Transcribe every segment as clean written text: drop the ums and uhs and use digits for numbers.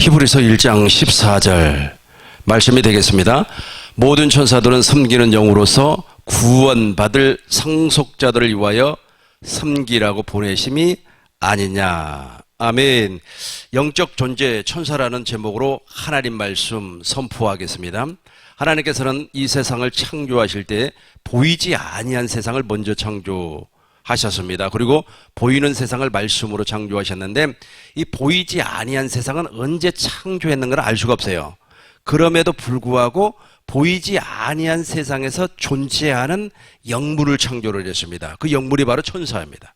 히브리서 1장 14절 말씀이 되겠습니다. 모든 천사들은 섬기는 영으로서 구원받을 상속자들을 위하여 섬기라고 보내심이 아니냐. 아멘. 영적 존재 천사라는 제목으로 하나님 말씀 선포하겠습니다. 하나님께서는 이 세상을 창조하실 때 보이지 아니한 세상을 먼저 창조하셨습니다. 그리고 보이는 세상을 말씀으로 창조하셨는데 이 보이지 아니한 세상은 언제 창조했는가를 알 수가 없어요. 그럼에도 불구하고 보이지 아니한 세상에서 존재하는 영물을 창조를 했습니다. 그 영물이 바로 천사입니다.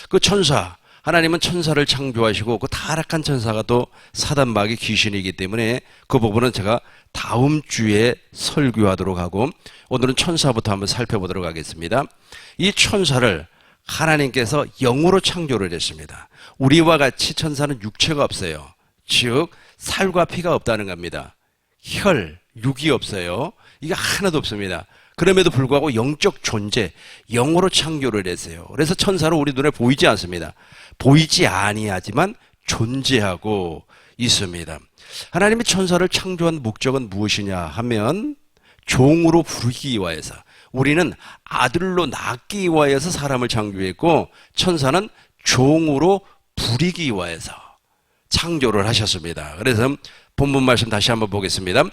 그 천사, 하나님은 천사를 창조하시고 그 타락한 천사가 또 사단 마귀 귀신이기 때문에 그 부분은 제가 다음 주에 설교하도록 하고 오늘은 천사부터 한번 살펴보도록 하겠습니다. 이 천사를 하나님께서 영으로 창조를 했습니다. 우리와 같이 천사는 육체가 없어요. 즉 살과 피가 없다는 겁니다. 혈, 육이 없어요. 이게 하나도 없습니다. 그럼에도 불구하고 영적 존재, 영으로 창조를 했어요. 그래서 천사는 우리 눈에 보이지 않습니다. 보이지 아니하지만 존재하고 있습니다. 하나님이 천사를 창조한 목적은 무엇이냐 하면 종으로 부르기 위하여서, 우리는 아들로 낳기 위하여서 사람을 창조했고 천사는 종으로 부리기 위하여서 창조를 하셨습니다. 그래서 본문 말씀 다시 한번 보겠습니다.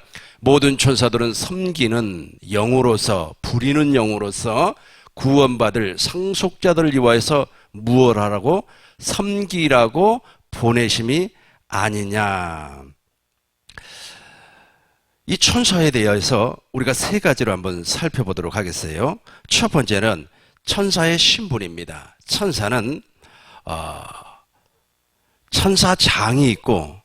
모든 천사들은 섬기는 영으로서, 부리는 영으로서 구원받을 상속자들을 위하여서 무엇 하라고? 섬기라고 보내심이 아니냐. 이 천사에 대해서 우리가 세 가지로 한번 살펴보도록 하겠어요. 첫 번째는 천사의 신분입니다. 천사는 천사장이 있고,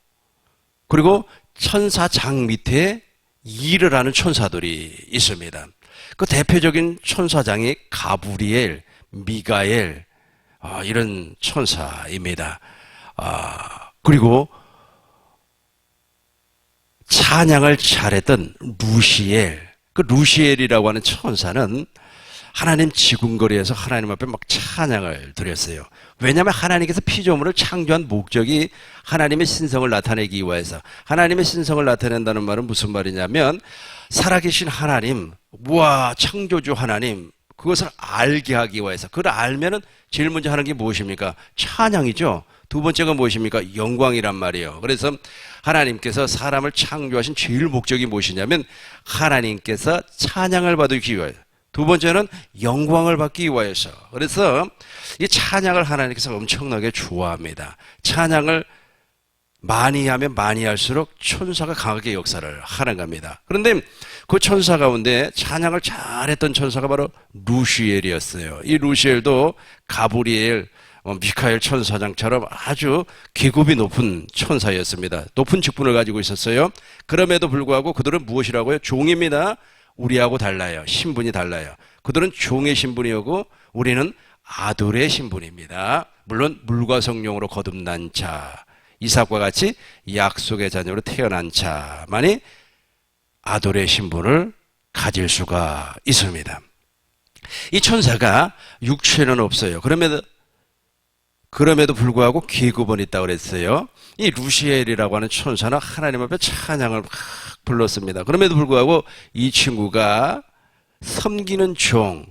그리고 천사장 밑에 일을 하는 천사들이 있습니다. 그 대표적인 천사장이 가브리엘, 미가엘, 이런 천사입니다. 그리고 찬양을 잘했던 루시엘, 그 루시엘이라고 하는 천사는 하나님 지궁거리에서 하나님 앞에 막 찬양을 드렸어요. 왜냐하면 하나님께서 피조물을 창조한 목적이 하나님의 신성을 나타내기 위해서, 하나님의 신성을 나타낸다는 말은 무슨 말이냐면 살아계신 하나님, 우와 창조주 하나님, 그것을 알게 하기 위해서, 그걸 알면은 제일 먼저 하는 게 무엇입니까? 찬양이죠. 두 번째가 무엇입니까? 영광이란 말이에요. 그래서 하나님께서 사람을 창조하신 제일 목적이 무엇이냐면 하나님께서 찬양을 받기 위하여, 두 번째는 영광을 받기 위하여서. 그래서 이 찬양을 하나님께서 엄청나게 좋아합니다. 찬양을 많이 하면 많이 할수록 천사가 강하게 역사를 하는 겁니다. 그런데 그 천사 가운데 찬양을 잘했던 천사가 바로 루시엘이었어요. 이 루시엘도 가브리엘, 미카엘 천사장처럼 아주 계급이 높은 천사였습니다. 높은 직분을 가지고 있었어요. 그럼에도 불구하고 그들은 무엇이라고요? 종입니다. 우리하고 달라요. 신분이 달라요. 그들은 종의 신분이었고 우리는 아들의 신분입니다. 물론 물과 성령으로 거듭난 자, 이삭과 같이 약속의 자녀로 태어난 자만이 아들의 신분을 가질 수가 있습니다. 이 천사가 육체는 없어요. 그럼에도 불구하고 계급은 있다고 그랬어요. 이 루시엘이라고 하는 천사는 하나님 앞에 찬양을 막 불렀습니다. 그럼에도 불구하고 이 친구가 섬기는 종,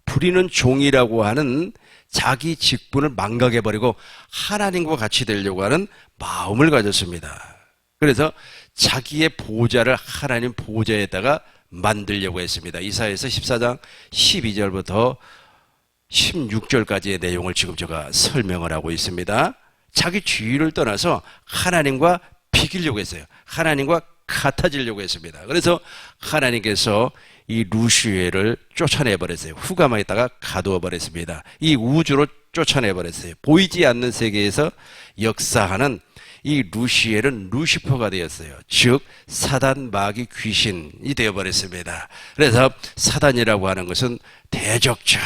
부리는 종이라고 하는 자기 직분을 망각해버리고 하나님과 같이 되려고 하는 마음을 가졌습니다. 그래서 자기의 보좌를 하나님 보좌에다가 만들려고 했습니다. 이사야서 14장 12절부터 16절까지의 내용을 지금 제가 설명을 하고 있습니다. 자기 주의를 떠나서 하나님과 비기려고 했어요. 하나님과 같아지려고 했습니다. 그래서 하나님께서 이 루시엘을 쫓아내버렸어요. 후가마에다가 가두어 버렸습니다. 이 우주로 쫓아내버렸어요. 보이지 않는 세계에서 역사하는 이 루시엘은 루시퍼가 되었어요. 즉 사단 마귀 귀신이 되어버렸습니다. 그래서 사단이라고 하는 것은 대적자,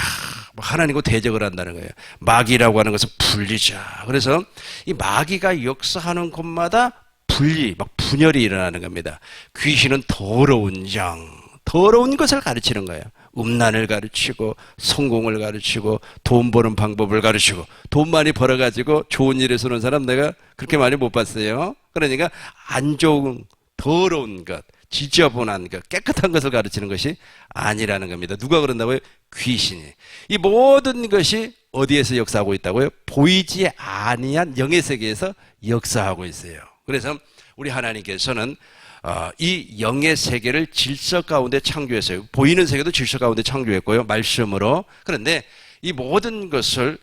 하나님과 대적을 한다는 거예요. 마귀라고 하는 것은 분리자. 그래서 이 마귀가 역사하는 곳마다 분열이 일어나는 겁니다. 귀신은 더러운 영, 더러운 것을 가르치는 거예요. 음란을 가르치고 성공을 가르치고 돈 버는 방법을 가르치고, 돈 많이 벌어가지고 좋은 일에 쓰는 사람 내가 그렇게 많이 못 봤어요. 그러니까 안 좋은 더러운 것, 지저분한 것, 깨끗한 것을 가르치는 것이 아니라는 겁니다. 누가 그런다고요? 귀신이. 이 모든 것이 어디에서 역사하고 있다고요? 보이지 아니한 영의 세계에서 역사하고 있어요. 그래서 우리 하나님께서는 이 영의 세계를 질서 가운데 창조했어요. 보이는 세계도 질서 가운데 창조했고요. 말씀으로. 그런데 이 모든 것을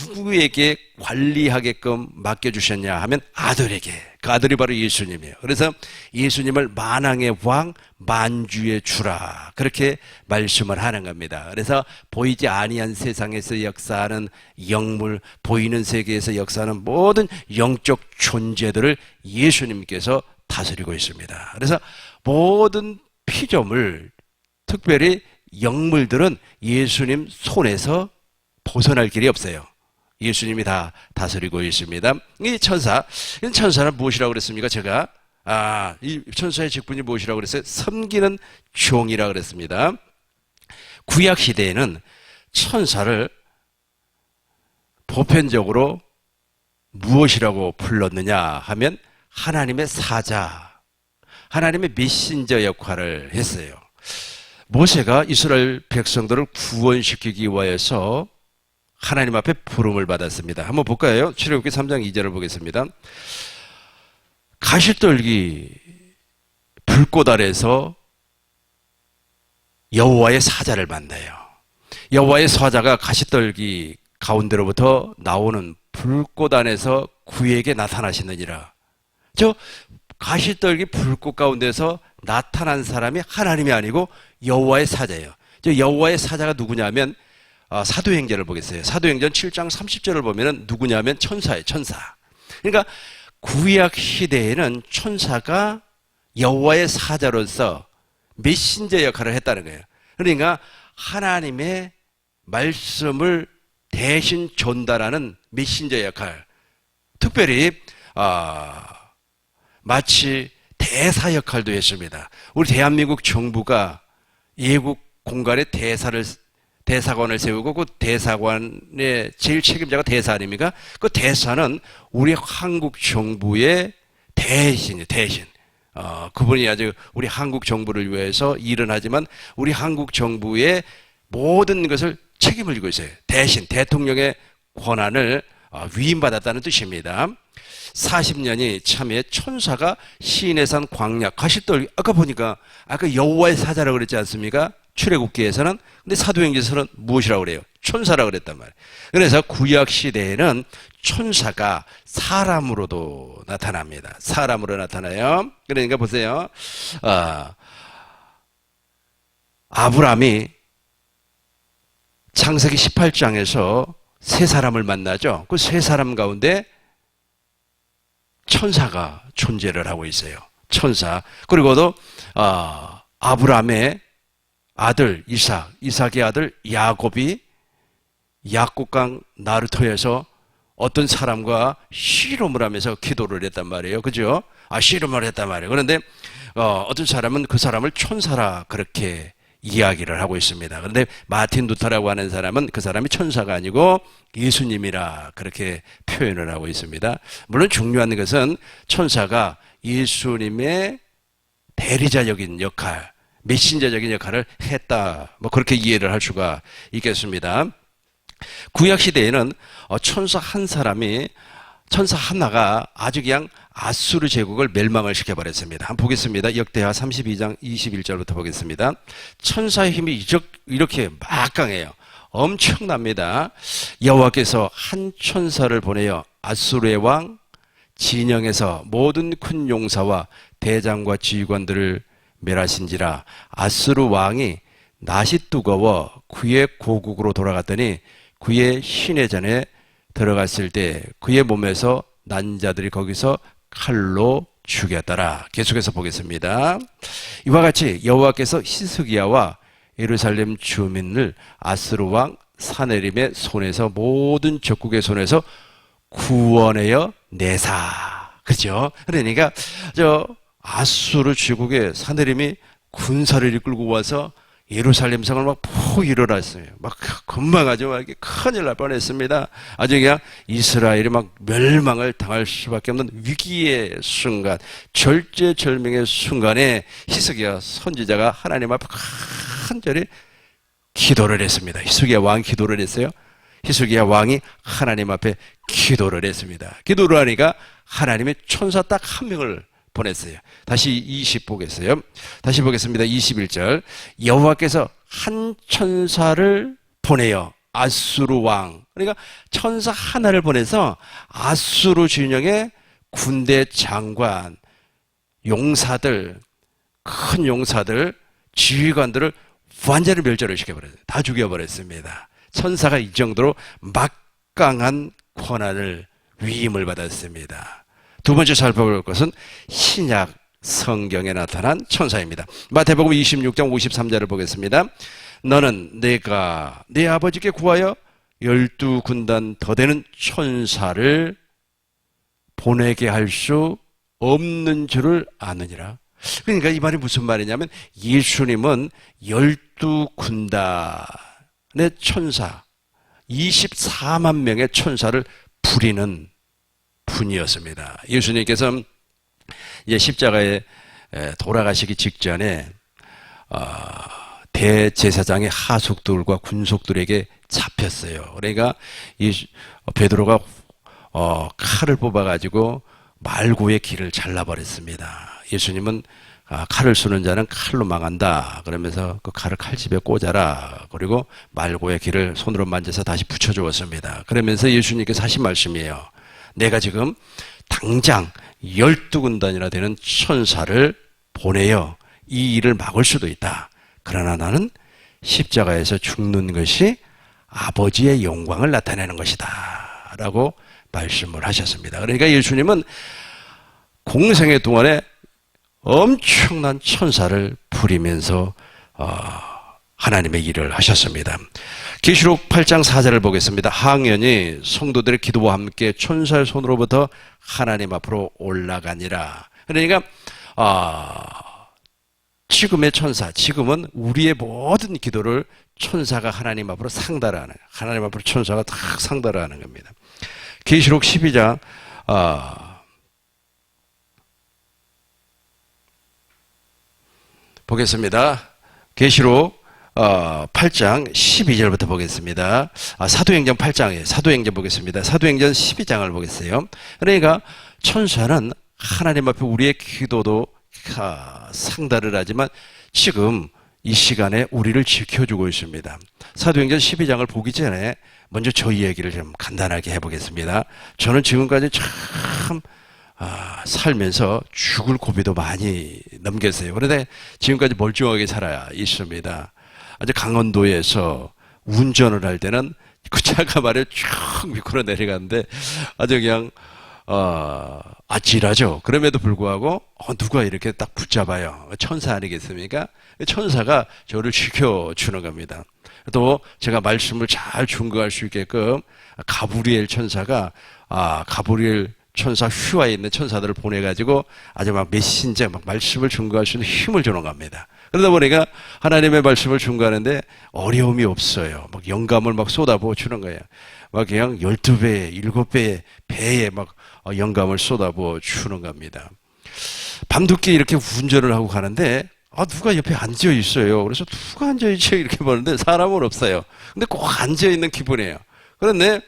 누구에게 관리하게끔 맡겨주셨냐 하면 아들에게. 그 아들이 바로 예수님이에요. 그래서 예수님을 만왕의 왕, 만주의 주라. 그렇게 말씀을 하는 겁니다. 그래서 보이지 아니한 세상에서 역사하는 영물, 보이는 세계에서 역사하는 모든 영적 존재들을 예수님께서 다스리고 있습니다. 그래서 모든 피조물, 특별히 영물들은 예수님 손에서 벗어날 길이 없어요. 예수님이 다 다스리고 있습니다. 이 천사는 무엇이라고 그랬습니까? 제가 이 천사의 직분이 무엇이라고 그랬어요? 섬기는 종이라고 그랬습니다. 구약 시대에는 천사를 보편적으로 무엇이라고 불렀느냐 하면 하나님의 사자, 하나님의 메신저 역할을 했어요. 모세가 이스라엘 백성들을 구원시키기 위해서 하나님 앞에 부름을 받았습니다. 한번 볼까요? 출애굽기 3장 2절을 보겠습니다. 가시떨기 불꽃 아래서 여호와의 사자를 만나요. 여호와의 사자가 가시떨기 가운데로부터 나오는 불꽃 안에서 그에게 나타나시느니라. 저 가시떨기 불꽃 가운데서 나타난 사람이 하나님이 아니고 여호와의 사자예요. 저 여호와의 사자가 누구냐면 사도행전을 보겠어요. 사도행전 7장 30절을 보면은 누구냐면 천사예요. 천사. 그러니까 구약 시대에는 천사가 여호와의 사자로서 메신저 역할을 했다는 거예요. 그러니까 하나님의 말씀을 대신 전달하는 메신저 역할. 특별히 마치 대사 역할도 했습니다. 우리 대한민국 정부가 예국 공간에 대사관을 세우고 그 대사관의 제일 책임자가 대사 아닙니까? 그 대사는 우리 한국 정부의 대신. 그분이 아주 우리 한국 정부를 위해서 일은 하지만 우리 한국 정부의 모든 것을 책임을 지고 있어요. 대신 대통령의 권한을 위임받았다는 뜻입니다. 40년이 참에 천사가 시인의 산 광야 가시떨기 아까 보니까 아까 여호와의 사자라고 그랬지 않습니까? 출애굽기에서는. 근데 사도행전에서는 무엇이라고 그래요? 천사라고 그랬단 말이에요. 그래서 구약 시대에는 천사가 사람으로도 나타납니다. 사람으로 나타나요. 그러니까 보세요. 아브라함이 창세기 18장에서 세 사람을 만나죠. 그 세 사람 가운데 천사가 존재를 하고 있어요. 천사. 그리고도 아브라함의 아들 이삭의 아들 야곱이 약곡강 나루터에서 어떤 사람과 씨름을 하면서 기도를 했단 말이에요. 그죠? 씨름을 했단 말이에요. 그런데 어떤 사람은 그 사람을 천사라 그렇게 이야기를 하고 있습니다. 그런데 마틴 루터라고 하는 사람은 그 사람이 천사가 아니고 예수님이라 그렇게 표현을 하고 있습니다. 물론 중요한 것은 천사가 예수님의 대리자적인 역할, 메신저적인 역할을 했다. 그렇게 이해를 할 수가 있겠습니다. 구약 시대에는 천사 하나가 아주 그냥 아수르 제국을 멸망을 시켜버렸습니다. 한번 보겠습니다. 역대하 32장 21절부터 보겠습니다. 천사의 힘이 이렇게 막강해요. 엄청납니다. 여호와께서 한 천사를 보내어 아수르의 왕 진영에서 모든 큰 용사와 대장과 지휘관들을 멸하신지라. 아수르 왕이 낯이 뜨거워 그의 고국으로 돌아갔더니 그의 시내전에 들어갔을 때 그의 몸에서 난 자들이 거기서 칼로 죽였더라. 계속해서 보겠습니다. 이와 같이 여호와께서 히스기야와 예루살렘 주민을 아수르 왕 사네림의 손에서 모든 적국의 손에서 구원하여 내사. 그렇죠? 그러니까 아수르 제국의 사네림이 군사를 이끌고 와서 예루살렘 성을 막 푹 일어났어요. 막 건망하죠. 막 큰일 날 뻔했습니다. 아주 그냥 이스라엘이 막 멸망을 당할 수밖에 없는 위기의 순간, 절제절명의 순간에 히스기야 선지자가 하나님 앞에 간절히 기도를 했습니다. 히스기야 왕 기도를 했어요. 히스기야 왕이 하나님 앞에 기도를 했습니다. 기도를 하니까 하나님의 천사 딱 한 명을 보냈어요. 다시 20 보겠어요. 다시 보겠습니다. 21절. 여호와께서 한 천사를 보내요. 아수르 왕. 그러니까 천사 하나를 보내서 아수르 진영의 군대 장관, 용사들, 큰 용사들, 지휘관들을 완전히 멸절을 시켜버렸어요. 다 죽여버렸습니다. 천사가 이 정도로 막강한 권한을, 위임을 받았습니다. 두 번째 살펴볼 것은 신약 성경에 나타난 천사입니다. 마태복음 26장 53절을 보겠습니다. 너는 내가 네 아버지께 구하여 12군단 더 되는 천사를 보내게 할 수 없는 줄을 아느니라. 그러니까 이 말이 무슨 말이냐면 예수님은 12군단의 천사, 24만 명의 천사를 부리는 분이었습니다. 예수님께서 이제 십자가에 돌아가시기 직전에 대제사장의 하속들과 군속들에게 잡혔어요. 그러니까 베드로가 칼을 뽑아가지고 말고의 길을 잘라버렸습니다. 예수님은 칼을 쏘는 자는 칼로 망한다 그러면서 그 칼을 칼집에 꽂아라. 그리고 말고의 길을 손으로 만져서 다시 붙여주었습니다. 그러면서 예수님께서 하신 말씀이에요. 내가 지금 당장 12군단이나 되는 천사를 보내어 이 일을 막을 수도 있다. 그러나 나는 십자가에서 죽는 것이 아버지의 영광을 나타내는 것이다 라고 말씀을 하셨습니다. 그러니까 예수님은 공생의 동안에 엄청난 천사를 부리면서 하나님의 일을 하셨습니다. 계시록 8장 4절을 보겠습니다. 항연이 성도들의 기도와 함께 천사의 손으로부터 하나님 앞으로 올라가니라. 그러니까 지금의 천사, 지금은 우리의 모든 기도를 천사가 하나님 앞으로 상달하는, 하나님 앞으로 천사가 다 상달하는 겁니다. 계시록 12장 보겠습니다. 계시록 8장 12절부터 보겠습니다. 사도행전 8장이에요. 사도행전 보겠습니다. 사도행전 12장을 보겠어요. 그러니까 천사는 하나님 앞에 우리의 기도도 상달을 하지만 지금 이 시간에 우리를 지켜주고 있습니다. 사도행전 12장을 보기 전에 먼저 저희 얘기를 좀 간단하게 해보겠습니다. 저는 지금까지 참 살면서 죽을 고비도 많이 넘겼어요. 그런데 지금까지 멀쩡하게 살아 있습니다. 아주 강원도에서 운전을 할 때는 그 차가 말이에요 쭉 미끄러 내려가는데 아주 그냥 아찔하죠. 그럼에도 불구하고 누가 이렇게 딱 붙잡아요. 천사 아니겠습니까? 천사가 저를 지켜주는 겁니다. 또 제가 말씀을 잘 중거할 수 있게끔 가브리엘 천사가 가브리엘 천사 휘하에 있는 천사들을 보내가지고 아주 막 메신저 막 말씀을 중거할 수 있는 힘을 주는 겁니다. 그러다 보니까 하나님의 말씀을 중거하는데 어려움이 없어요. 막 영감을 막 쏟아부어 주는 거예요. 막 그냥 12배, 7배의 배에 막 영감을 쏟아부어 주는 겁니다. 밤늦게 이렇게 운전을 하고 가는데 누가 옆에 앉아 있어요. 그래서 누가 앉아 있죠? 이렇게 보는데 사람은 없어요. 근데 꼭 앉아 있는 기분이에요. 그런데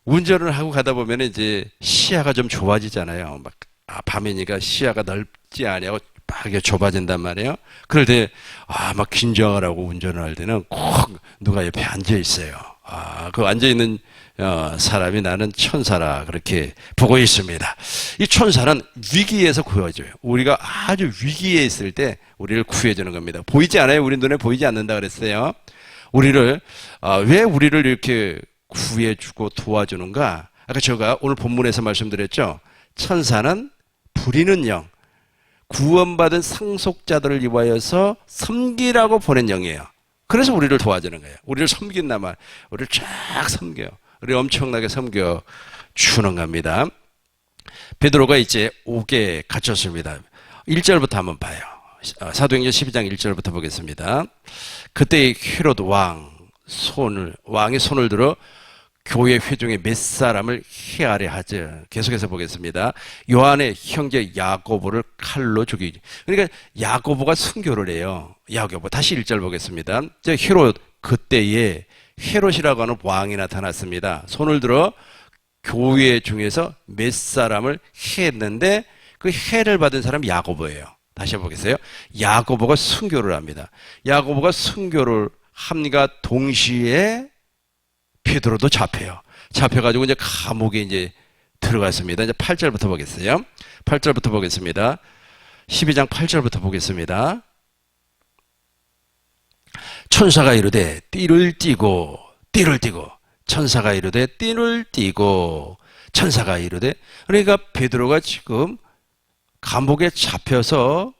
운전을 하고 가다 보면 이제 시야가 좀 좁아지잖아요. 막 밤이니까 시야가 넓지 않냐고 막 좁아진단 말이에요. 그럴 때 막 긴장을 하고 운전을 할 때는 꼭 누가 옆에 앉아 있어요. 그 앉아 있는 사람이 나는 천사라 그렇게 보고 있습니다. 이 천사는 위기에서 구해줘요. 우리가 아주 위기에 있을 때 우리를 구해주는 겁니다. 보이지 않아요? 우리 눈에 보이지 않는다 그랬어요. 우리를 왜 우리를 이렇게 구해주고 도와주는가? 아까 제가 오늘 본문에서 말씀드렸죠. 천사는 부리는 영, 구원받은 상속자들을 위하여서 섬기라고 보낸 영이에요. 그래서 우리를 도와주는 거예요. 우리를 섬긴단 말, 우리를 쫙 섬겨요. 우리 엄청나게 섬겨 주는 겁니다. 베드로가 이제 옥에 갇혔습니다. 1절부터 한번 봐요. 사도행전 12장 1절부터 보겠습니다. 그때 헤롯 왕이 손을 들어 교회 회중의 몇 사람을 해하려 하죠. 계속해서 보겠습니다. 요한의 형제 야고보를 칼로 죽이지. 그러니까 야고보가 순교를 해요. 야고보. 다시 1절 보겠습니다. 헤롯, 그때에 헤롯이라고 하는 왕이 나타났습니다. 손을 들어 교회 중에서 몇 사람을 해했는데 그 해를 받은 사람이 야고보예요. 다시 해보겠어요. 야고보가 순교를 합니다. 야고보가 순교를 함과 동시에 베드로도 잡혀요. 잡혀가지고 이제 감옥에 이제 들어갔습니다. 이제 8절부터 보겠어요. 8절부터 보겠습니다. 12장 8절부터 보겠습니다. 천사가 이르되 띠를 띠고 천사가 이르되 띠를 띠고 천사가 이르되, 그러니까 베드로가 지금 감옥에 잡혀서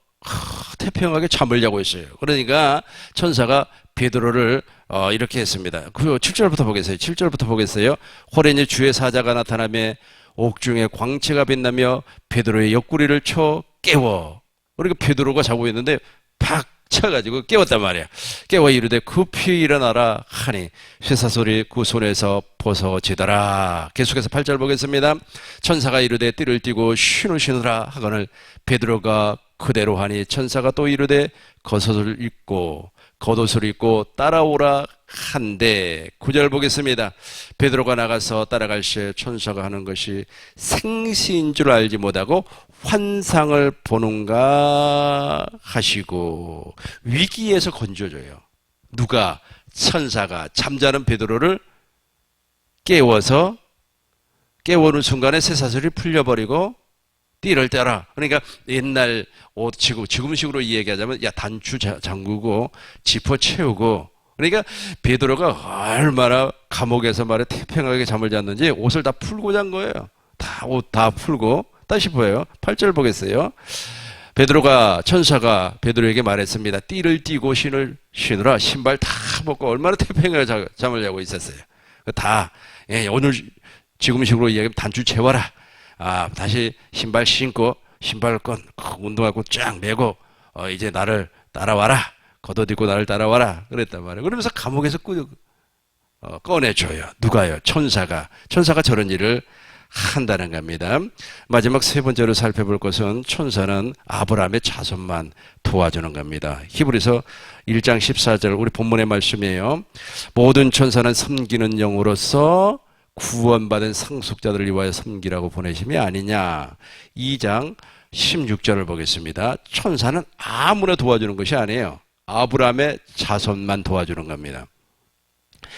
태평하게 잠을 자고 있어요. 그러니까 천사가 베드로를 이렇게 했습니다. 그 7절부터 보겠어요. 7절부터 보겠어요. 호련히 주의 사자가 나타나며 옥중에 광채가 빛나며 베드로의 옆구리를 쳐 깨워. 그러니까 베드로가 자고 있는데 팍 쳐가지고 깨웠단 말이야. 깨워 이르되 급히 일어나라 하니 쇠사슬이 그 손에서 벗어지더라. 계속해서 8절 보겠습니다. 천사가 이르되 띠를 띠고 신으시느라 하거늘 베드로가 그대로 하니 천사가 또 이르되 겉옷을 입고 따라오라 한데. 9절 보겠습니다. 베드로가 나가서 따라갈 시에 천사가 하는 것이 생시인 줄 알지 못하고 환상을 보는가 하시고. 위기에서 건져줘요. 누가? 천사가 잠자는 베드로를 깨워는 순간에 쇠사슬이 풀려버리고 띠를 떼라. 그러니까 옛날 지금식으로 이야기하자면 단추 잠그고 지퍼 채우고. 그러니까 베드로가 얼마나 감옥에서 말에 태평하게 잠을 잤는지 옷을 다 풀고 잔 거예요. 옷 다 풀고. 다시 보여요. 8절 보겠어요. 천사가 베드로에게 말했습니다. 띠를 띠고 신으라. 신발 다 벗고 얼마나 태평하게 잠을 자고 있었어요. 오늘 지금식으로 이야기하면 단추 채워라. 다시 신발 신고 신발끈 운동화끈 쫙 매고 이제 나를 따라와라. 겉옷 입고 나를 따라와라. 그랬단 말이에요. 그러면서 감옥에서 꺼내줘요. 누가요? 천사가 저런 일을 한다는 겁니다. 마지막 세 번째로 살펴볼 것은 천사는 아브라함의 자손만 도와주는 겁니다. 히브리서 1장 14절 우리 본문의 말씀이에요. 모든 천사는 섬기는 영으로서 구원받은 상속자들을 위하여 섬기라고 보내심이 아니냐. 2장 16절을 보겠습니다. 천사는 아무나 도와주는 것이 아니에요. 아브라함의 자손만 도와주는 겁니다.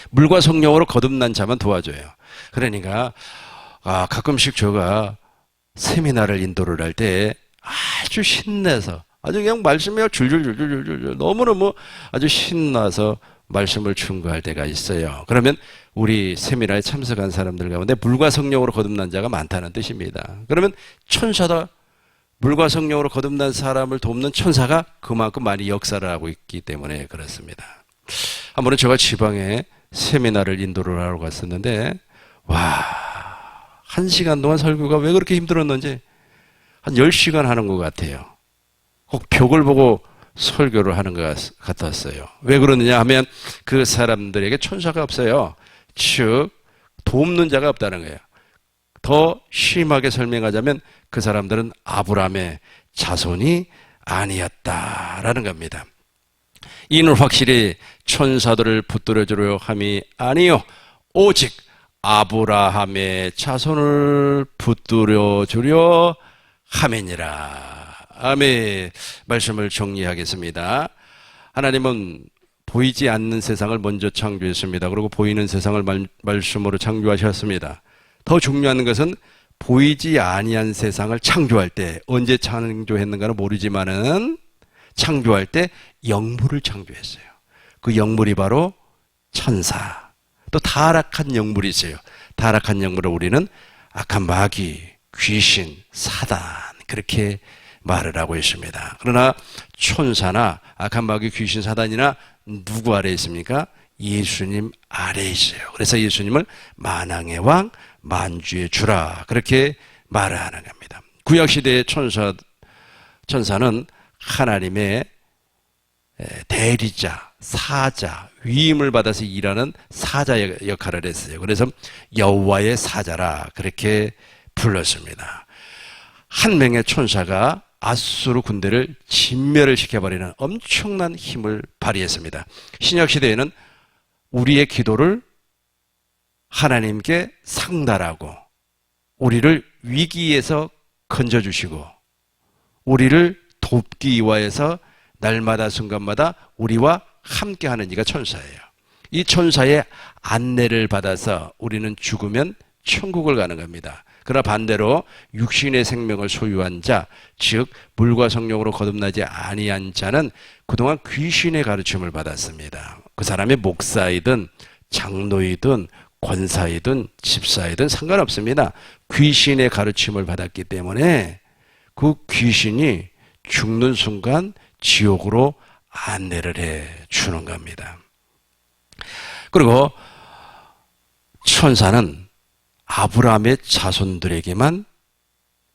물과 성령으로 거듭난 자만 도와줘요. 그러니까 가끔씩 제가 세미나를 인도를 할 때 아주 신나서 아주 그냥 말씀이 줄줄줄줄줄 너무너무 아주 신나서 말씀을 충고할 때가 있어요. 그러면 우리 세미나에 참석한 사람들 가운데 물과 성령으로 거듭난 자가 많다는 뜻입니다. 그러면 천사다. 물과 성령으로 거듭난 사람을 돕는 천사가 그만큼 많이 역사를 하고 있기 때문에 그렇습니다. 한 번은 제가 지방에 세미나를 인도를 하러 갔었는데 1시간 동안 설교가 왜 그렇게 힘들었는지 한 10시간 하는 것 같아요. 꼭 벽을 보고 설교를 하는 것 같았어요. 왜 그러느냐 하면 그 사람들에게 천사가 없어요. 즉 돕는 자가 없다는 거예요. 더 심하게 설명하자면 그 사람들은 아브라함의 자손이 아니었다라는 겁니다. 이는 확실히 천사들을 붙들어주려 함이 아니요 오직 아브라함의 자손을 붙들어주려 함이니라. 아멘. 말씀을 정리하겠습니다. 하나님은 보이지 않는 세상을 먼저 창조했습니다. 그리고 보이는 세상을 말씀으로 창조하셨습니다. 더 중요한 것은 보이지 아니한 세상을 창조할 때 언제 창조했는가는 모르지만은 창조할 때 영물을 창조했어요. 그 영물이 바로 천사. 또 타락한 영물이 있어요. 타락한 영물을 우리는 악한 마귀, 귀신, 사단 그렇게 말을 하고 있습니다. 그러나 천사나 악한 마귀, 귀신, 사단이나 누구 아래에 있습니까? 예수님 아래에 있어요. 그래서 예수님을 만왕의 왕, 만주의 주라 그렇게 말을 하는 겁니다. 구약시대의 천사는 하나님의 대리자, 사자, 위임을 받아서 일하는 사자 역할을 했어요. 그래서 여호와의 사자라 그렇게 불렀습니다. 한 명의 천사가 아수르 군대를 진멸을 시켜버리는 엄청난 힘을 발휘했습니다. 신약시대에는 우리의 기도를 하나님께 상달하고 우리를 위기에서 건져주시고 우리를 돕기 위하여서 날마다 순간마다 우리와 함께하는 이가 천사예요. 이 천사의 안내를 받아서 우리는 죽으면 천국을 가는 겁니다. 그러나 반대로 육신의 생명을 소유한 자, 즉 물과 성령으로 거듭나지 아니한 자는 그동안 귀신의 가르침을 받았습니다. 그 사람이 목사이든 장로이든 권사이든 집사이든 상관없습니다. 귀신의 가르침을 받았기 때문에 그 귀신이 죽는 순간 지옥으로 안내를 해 주는 겁니다. 그리고 천사는 아브라함의 자손들에게만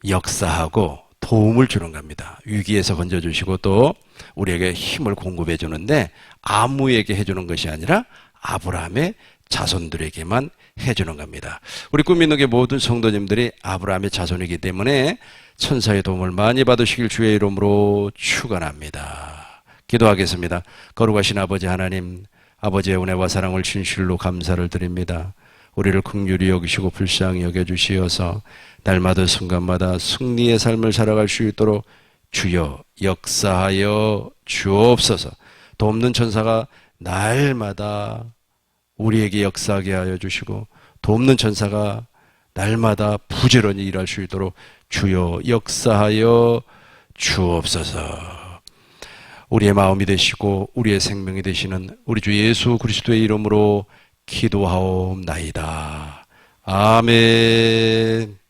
역사하고 도움을 주는 겁니다. 위기에서 건져주시고 또 우리에게 힘을 공급해 주는데 아무에게 해주는 것이 아니라 아브라함의 자손들에게만 해주는 겁니다. 우리 꿈 있는 게 모든 성도님들이 아브라함의 자손이기 때문에 천사의 도움을 많이 받으시길 주의 이름으로 축원합니다. 기도하겠습니다. 거룩하신 아버지 하나님, 아버지의 은혜와 사랑을 진실로 감사를 드립니다. 우리를 긍휼히 여기시고 불쌍히 여겨주시어서 날마다 순간마다 승리의 삶을 살아갈 수 있도록 주여 역사하여 주옵소서. 돕는 천사가 날마다 우리에게 역사하게 하여 주시고 돕는 천사가 날마다 부지런히 일할 수 있도록 주여 역사하여 주옵소서. 우리의 마음이 되시고 우리의 생명이 되시는 우리 주 예수 그리스도의 이름으로 기도하옵나이다. 아멘.